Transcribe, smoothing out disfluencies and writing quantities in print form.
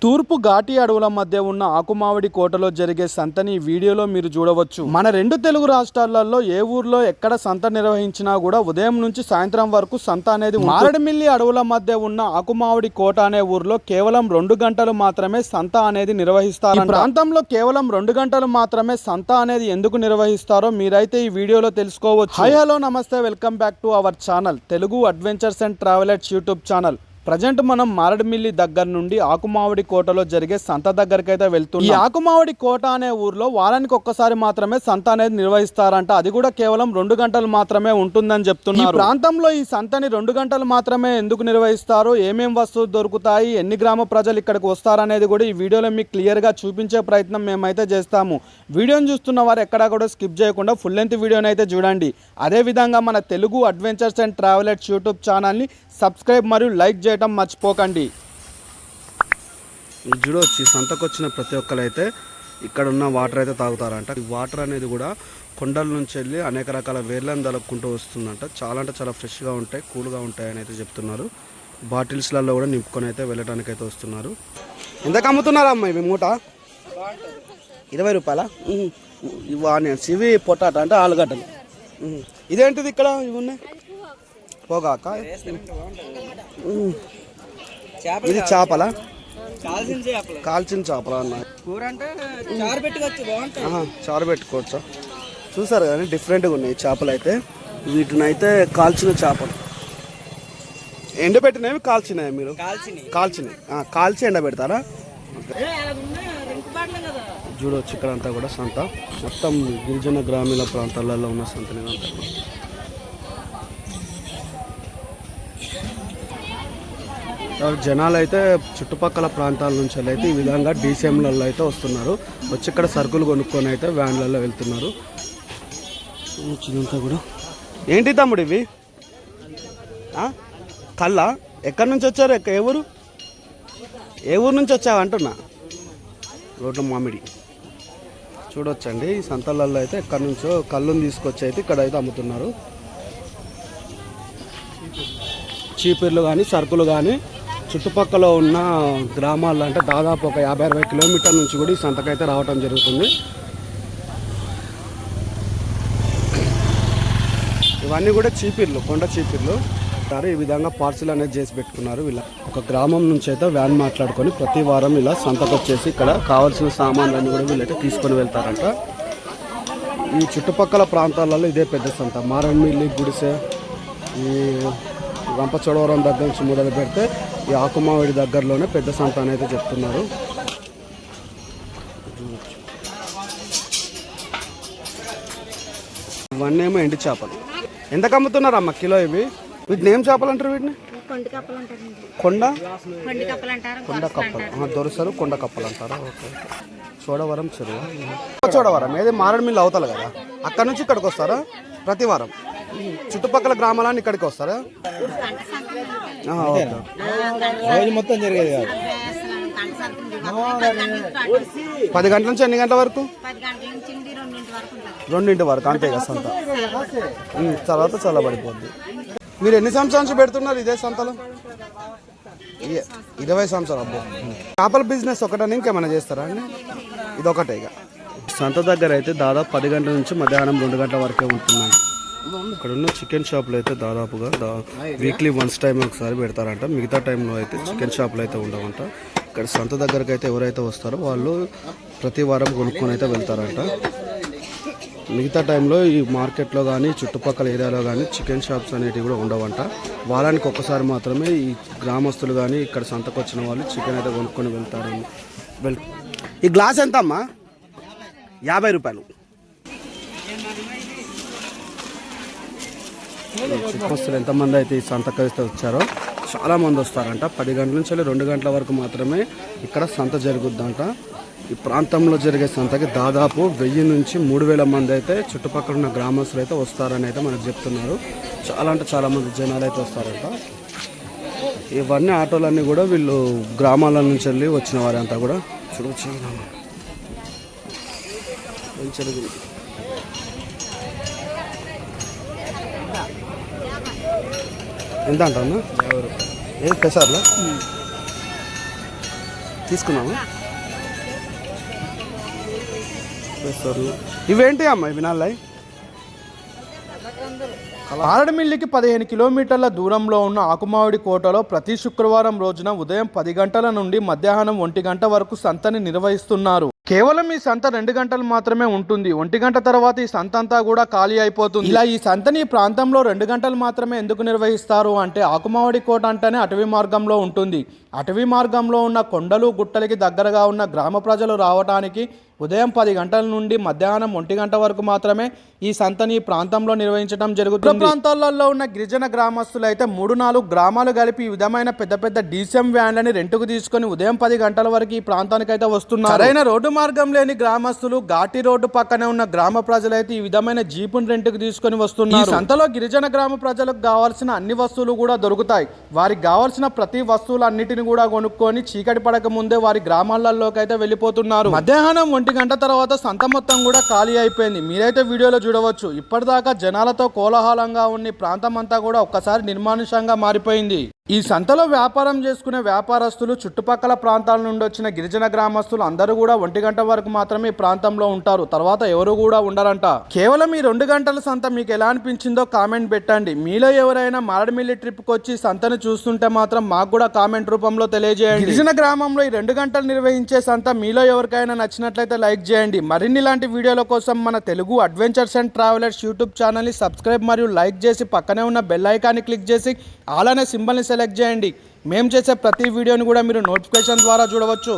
తూర్పు ఘాటి అడవుల మధ్య ఉన్న ఆకుమావిడి కోటలో జరిగే సంతని ఈ వీడియోలో మీరు చూడవచ్చు. మన రెండు తెలుగు రాష్ట్రాలలో ఏ ఊర్లో ఎక్కడ సంత నిర్వహించినా కూడా ఉదయం నుంచి సాయంత్రం వరకు సంత అనేది మారేడుమిల్లి అడవుల మధ్య ఉన్న ఆకుమావిడి కోట అనే ఊర్లో కేవలం 2 గంటలు మాత్రమే సంత అనేది నిర్వహిస్తారు. ఈ ప్రాంతంలో కేవలం 2 గంటలు మాత్రమే సంత అనేది ఎందుకు నిర్వహిస్తారో మీరైతే ఈ వీడియోలో తెలుసుకోవచ్చు. హాయ్ హలో నమస్తే, welcome back to our channel Telugu adventures and travellers YouTube channel. Present మనం మారేడుమిల్లి దగ్గర నుండి ఆకుమావిడి కోటలో జరిగే సంత దగ్గరికి అయితే వెళ్తున్నాం. ఈ ఆకుమావిడి కోట అనే ఊర్లో వారానికి ఒక్కసారి మాత్రమే సంత అనేది నిర్వహిస్తారంట. అది కూడా కేవలం 2 గంటలు మాత్రమే ఉంటుందని చెప్తున్నారు. ఈ ప్రాంతంలో ఈ సంతని 2 గంటలు మాత్రమే ఎందుకు నిర్వహిస్తారు, ఏమేం వస్తువులు దొరుకుతాయి, ఎన్ని గ్రామ ప్రజలు ఇక్కడికి వస్తారనేది కూడా ఈ వీడియోలో మీకు క్లియర్ గా చూపించే ప్రయత్నం మేమైతే చేస్తాము. వీడియోని చూస్తున్న వారు ఎక్కడా కూడా స్కిప్ చేయకుండా ఫుల్ లెంత్ వీడియోని అయితే చూడండి. అదే విధంగా మన Telugu adventures and travellers YouTube ఛానల్ని సబ్స్క్రైబ్ మరియు లైక్ చేయటం మర్చిపోకండి. చూడవచ్చు, సంతకు వచ్చిన ప్రతి ఒక్కరు అయితే ఇక్కడ ఉన్న వాటర్ అయితే తాగుతారంట. ఈ వాటర్ అనేది కూడా కొండల నుంచి వెళ్ళి అనేక రకాల వేర్లను తలుపుకుంటూ వస్తుందంట. చాలా అంటే చాలా ఫ్రెష్గా ఉంటాయి, కూల్గా ఉంటాయి అని అయితే చెప్తున్నారు. బాటిల్స్లలో కూడా నింపుకొని అయితే వెళ్ళడానికి అయితే వస్తున్నారు. ఎంతకు అమ్ముతున్నారా అమ్మాయి ఇవి మూట? 20 రూపాయల. ఇవి ఇవి పొటాట అంటే ఆలుగడ్డలు. ఇదేంటిది ఇక్కడ ఇవి ఉన్నాయి? పోగాక. ఇది చేపల, కాల్చిన చేపల అన్న. చారు పెట్టుకోవచ్చా? చూసారు కానీ డిఫరెంట్గా ఉన్నాయి చేపలు అయితే. వీటిని అయితే కాల్చిన చేపలు. ఎండబెట్టినవి కాల్చినాయి మీరు? కాల్చినాయి. కాల్చి ఎండబెడతారా? చూడవచ్చు, ఇక్కడ అంతా కూడా సంత మొత్తం గిరిజన గ్రామీణ ప్రాంతాలలో ఉన్న సంతనే. జనాలు అయితే చుట్టుపక్కల ప్రాంతాల నుంచి అయితే ఈ విధంగా డీసీఎంలలో అయితే వస్తున్నారు. వచ్చి ఇక్కడ సరుకులు కొనుక్కొని అయితే వ్యాన్లలో వెళ్తున్నారు. ఇదంతా కూడా ఏంటి తమ్ముడు ఇవి? కళ్ళ? ఎక్కడి నుంచి వచ్చారు? ఏ ఊరు నుంచి వచ్చావు అంటున్నా? రోడ్ల మామిడి. చూడొచ్చండి, ఈ సంతలలో అయితే ఎక్కడి నుంచో కళ్ళుని తీసుకొచ్చి అయితే ఇక్కడ అయితే అమ్ముతున్నారు. చీపిర్లు కానీ సరుకులు కానీ చుట్టుపక్కల ఉన్న గ్రామాల్లో అంటే దాదాపు ఒక 50-60 కిలోమీటర్ల నుంచి కూడా ఈ సంతకైతే రావటం జరుగుతుంది. ఇవన్నీ కూడా చీపిర్లు, కొండ చీపిర్లు. ఈ విధంగా పార్సిల్ అనేది చేసి పెట్టుకున్నారు. ఇలా ఒక గ్రామం నుంచి అయితే వ్యాన్ మాట్లాడుకొని ప్రతి వారం ఇలా సంతకు వచ్చేసి ఇక్కడ కావాల్సిన సామాన్లన్నీ కూడా వీళ్ళైతే తీసుకొని వెళ్తారంట. ఈ చుట్టుపక్కల ప్రాంతాలలో ఇదే పెద్ద సంత. మారేడుమిల్లి, గుడిసె, ఈ రంపచోడవరం దగ్గర నుంచి మొదలు పెడితే ఈ ఆకుమావిడి దగ్గరలోనే పెద్ద సంత అనేది చెప్తున్నారు. ఇవన్నీ ఏమో ఎండి చేపలు. ఎంతకు అమ్ముతున్నారమ్మా కిలో ఇవి? వీటిని ఏం చేపలు అంటారు? వీటిని కొండ కప్పలు దొరుకుతారు. కొండ కప్పలు అంటారా? ఓకే. చోడవరం చెరువు. చోడవరం ఏది మారేడుమిల్లి అవతల కదా, అక్కడ నుంచి ఇక్కడికి వస్తారా ప్రతి వారం? చుట్టుపక్కల గ్రామాలన్నీ ఇక్కడికి వస్తారా? రోజు మొత్తం జరిగేది కాదు. 10 గంటల నుంచి ఎన్ని గంటల వరకు? 2 వరకు అంతే కదా సంత. తర్వాత చల్లబడిపోద్ది. మీరు ఎన్ని సంవత్సరాల నుంచి పెడుతున్నారు ఇదే సంతలో? 20 సంవత్సరాలు. అబ్బో. చేపల బిజినెస్ ఒకటని ఇంకేమైనా చేస్తారా అండి? ఇదొకటే. ఇక సంత దగ్గర అయితే దాదాపు 10 గంటల నుంచి మధ్యాహ్నం 2 గంటల వరకే ఉంటుందండి. ఇక్కడ ఉన్న చికెన్ షాపులు అయితే దాదాపుగా వీక్లీ వన్స్ టైం ఒకసారి పెడతారంట. మిగతా టైంలో అయితే చికెన్ షాపులు అయితే ఉండవంట. ఇక్కడ సంత దగ్గరకు అయితే ఎవరైతే వస్తారో వాళ్ళు ప్రతి వారం కొనుక్కొని అయితే వెళ్తారంట. మిగతా టైంలో ఈ మార్కెట్లో కానీ చుట్టుపక్కల ఏరియాలో కానీ చికెన్ షాప్స్ అనేటివి కూడా ఉండవంట. వారానికి ఒక్కసారి మాత్రమే ఈ గ్రామస్తులు కానీ ఇక్కడ సంతకు వచ్చిన వాళ్ళు చికెన్ అయితే కొనుక్కొని వెళ్తారు. ఈ గ్లాస్ ఎంత అమ్మా? 50 రూపాయలు. చుట్టుపక్కల ఎంతమంది అయితే ఈ సంతకు అయితే వచ్చారో చాలా మంది వస్తారంట. 10 గంటల నుంచి 2 గంటల వరకు మాత్రమే ఇక్కడ సంత జరుగుద్దంట. ఈ ప్రాంతంలో జరిగే సంతకి దాదాపు 1000 నుంచి 3000 మంది అయితే చుట్టుపక్కల ఉన్న గ్రామస్తులు అయితే వస్తారని అయితే మనకు చెప్తున్నారు. చాలా అంటే చాలా మంది జనాలు అయితే వస్తారంట. ఇవన్నీ ఆటోలన్నీ కూడా వీళ్ళు గ్రామాల నుంచి వెళ్ళి వచ్చిన వారంతా కూడా చూడవచ్చు. ఎంత అంటా? 50 రూపాయలు. ఏది పెసార్లో? తీసుకున్నాము. ఇవేంటి అమ్మ ఇవి నాలుగు? మారడమిల్లికి 15 కిలోమీటర్ల దూరంలో ఉన్న ఆకుమావిడి కోటలో ప్రతి శుక్రవారం రోజున ఉదయం 10 గంటల నుండి మధ్యాహ్నం 1 గంట వరకు సంతని నిర్వహిస్తున్నారు. కేవలం ఈ సంత 2 గంటలు మాత్రమే ఉంటుంది. 1 గంట తర్వాత ఈ సంత అంతా కూడా ఖాళీ అయిపోతుంది. ఇలా ఈ సంతని ఈ ప్రాంతంలో 2 గంటలు మాత్రమే ఎందుకు నిర్వహిస్తారు అంటే ఆకుమావిడి కోట అంటేనే అటవీ మార్గంలో ఉంటుంది. అటవీ మార్గంలో ఉన్న కొండలు గుట్టలకి దగ్గరగా ఉన్న గ్రామ ప్రజలు రావడానికి ఉదయం 10 గంటల నుండి మధ్యాహ్నం 1 గంట వరకు మాత్రమే ఈ సంతని ఈ ప్రాంతంలో నిర్వహించడం జరుగుతుంది. ప్రాంతాలలో ఉన్న గిరిజన గ్రామస్తులు అయితే 3-4 గ్రామాలు కలిపి ఈ విధమైన పెద్ద పెద్ద డీసీఎం వ్యాన్లని రెంట్కు తీసుకొని ఉదయం 10 గంటల వరకు ఈ ప్రాంతానికి అయితే వస్తున్నారు. సరైన రోడ్డు మార్గం లేని గ్రామస్తులు, ఘాటి రోడ్డు పక్కనే ఉన్న గ్రామ ప్రజలైతే ఈ విధమైన జీపును రెంట్కు తీసుకొని వస్తున్నారు. ఈ సంతలో గిరిజన గ్రామ ప్రజలకు కావాల్సిన అన్ని వస్తువులు కూడా దొరుకుతాయి. వారికి కావాల్సిన ప్రతి వస్తువులన్నిటిని కూడా కొనుక్కొని చీకటి పడక ముందే వారి గ్రామాలలోకి అయితే వెళ్ళిపోతున్నారు. మధ్యాహ్నం 1 గంట తర్వాత సంత మొత్తం కూడా ఖాళీ అయిపోయింది. మీరైతే వీడియోలో చూడవచ్చు. ఇప్పటిదాకా జనాలతో కోలాహలంగా ఉన్న ప్రాంతం అంతా కూడా ఒక్కసారి నిర్మానుష్యంగా మారిపోయింది. ఈ సంతలో వ్యాపారం చేసుకునే వ్యాపారస్తులు, చుట్టుపక్కల ప్రాంతాల నుండి వచ్చిన గిరిజన గ్రామస్తులు అందరూ కూడా 1 గంట వరకు మాత్రమే ఈ ప్రాంతంలో ఉంటారు. తర్వాత ఎవరు కూడా ఉండరంట. కేవలం ఈ 2 గంటల సంత మీకు ఎలా అనిపించిందో కామెంట్ పెట్టండి. మీలో ఎవరైనా మారడమిల్లి ట్రిప్కి వచ్చి సంతను చూస్తుంటే మాత్రం మాకు కూడా కామెంట్ రూపంలో తెలియజేయండి. గిరిజన గ్రామంలో ఈ 2 గంటలు నిర్వహించే సంత మీలో ఎవరికైనా నచ్చినట్లయితే లైక్ చేయండి. మరిన్ని ఇలాంటి వీడియోల కోసం మన Telugu adventures and travellers YouTube ఛానల్ని సబ్స్క్రైబ్ మరియు లైక్ చేసి పక్కనే ఉన్న బెల్ ఐకాన్ని క్లిక్ చేసి ఆల్ అనే సింబల్ని సెలెక్ట్ చేయండి. మేము చేసే ప్రతి వీడియోని కూడా మీరు నోటిఫికేషన్ ద్వారా చూడవచ్చు.